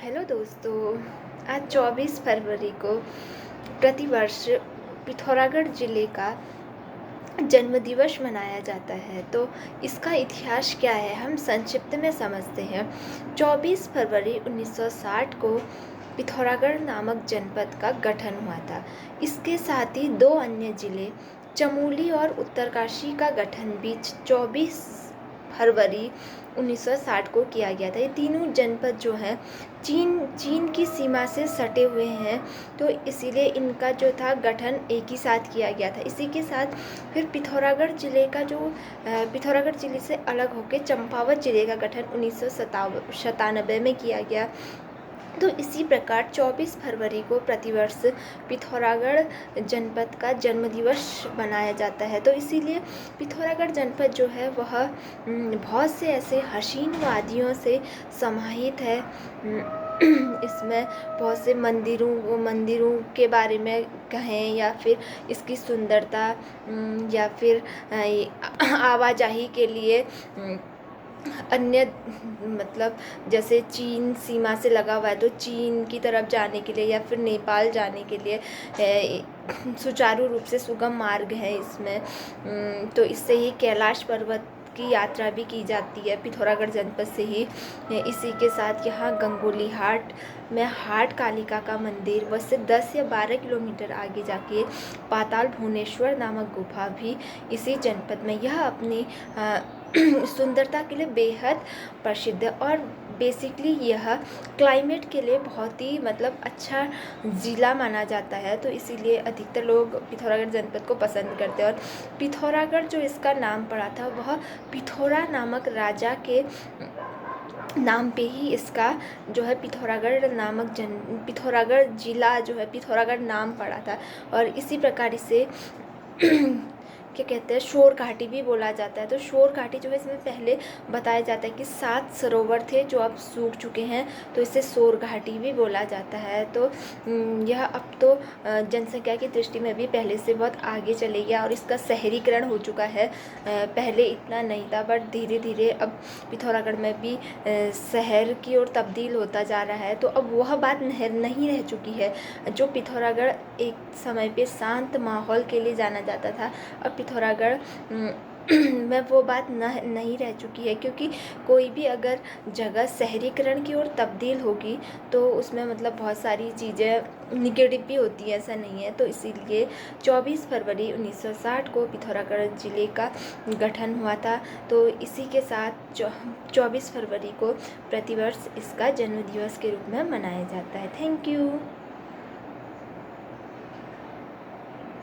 Hello दोस्तों। आज 24 फरवरी को प्रतिवर्ष पिथौरागढ़ ज़िले का जन्मदिवस मनाया जाता है। तो इसका इतिहास क्या है, हम संक्षिप्त में समझते हैं। 24 फरवरी 1960 को पिथौरागढ़ नामक जनपद का गठन हुआ था। इसके साथ ही दो अन्य जिले चमोली और उत्तरकाशी का गठन भी 24 फरवरी 1960 को किया गया था। ये तीनों जनपद जो हैं चीन की सीमा से सटे हुए हैं, तो इसीलिए इनका जो था गठन एक ही साथ किया गया था। इसी के साथ फिर पिथौरागढ़ ज़िले का जो पिथौरागढ़ ज़िले से अलग होकर चंपावत ज़िले का गठन 1997 में किया गया। तो इसी प्रकार 24 फरवरी को प्रतिवर्ष पिथौरागढ़ जनपद का जन्मदिवस मनाया जाता है। तो इसीलिए पिथौरागढ़ जनपद जो है वह बहुत से ऐसे हसीन वादियों से समाहित है। इसमें बहुत से मंदिरों के बारे में कहें या फिर इसकी सुंदरता या फिर आवाजाही के लिए अन्य मतलब जैसे चीन सीमा से लगा हुआ है, तो चीन की तरफ जाने के लिए या फिर नेपाल जाने के लिए सुचारू रूप से सुगम मार्ग है इसमें। तो इससे ही कैलाश पर्वत की यात्रा भी की जाती है पिथौरागढ़ जनपद से ही। इसी के साथ यहाँ गंगोली हाट में हाट कालिका का मंदिर, वैसे 10 या 12 किलोमीटर आगे जाके पाताल भुवनेश्वर नामक गुफा भी इसी जनपद में। यह अपनी सुंदरता के लिए बेहद प्रसिद्ध है और बेसिकली यह क्लाइमेट के लिए बहुत ही अच्छा ज़िला माना जाता है। तो इसीलिए अधिकतर लोग पिथौरागढ़ जनपद को पसंद करते हैं। और पिथौरागढ़ जो इसका नाम पड़ा था वह पिथौरा नामक राजा के नाम पे ही इसका जो है पिथौरागढ़ ज़िला जो है पिथौरागढ़ नाम पड़ा था। और इसी प्रकार इसे क्या कहते हैं, शोर घाटी भी बोला जाता है। तो शोर घाटी जो है इसमें पहले बताया जाता है कि 7 सरोवर थे जो अब सूख चुके हैं, तो इसे शोर घाटी भी बोला जाता है। तो यह अब तो जनसंख्या की दृष्टि में भी पहले से बहुत आगे चले गया और इसका शहरीकरण हो चुका है। पहले इतना नहीं था, बट धीरे धीरे अब पिथौरागढ़ में भी शहर की ओर तब्दील होता जा रहा है। तो अब वह बात नहीं रह चुकी है। जो पिथौरागढ़ एक समय पे शांत माहौल के लिए जाना जाता था, अब पिथौरागढ़ में वो बात नहीं रह चुकी है, क्योंकि कोई भी अगर जगह शहरीकरण की ओर तब्दील होगी तो उसमें बहुत सारी चीज़ें निगेटिव भी होती है, ऐसा नहीं है। तो इसीलिए 24 फरवरी 1960 को पिथौरागढ़ ज़िले का गठन हुआ था। तो इसी के साथ 24 फरवरी को प्रतिवर्ष इसका जन्मदिवस के रूप में मनाया जाता है। Thank you.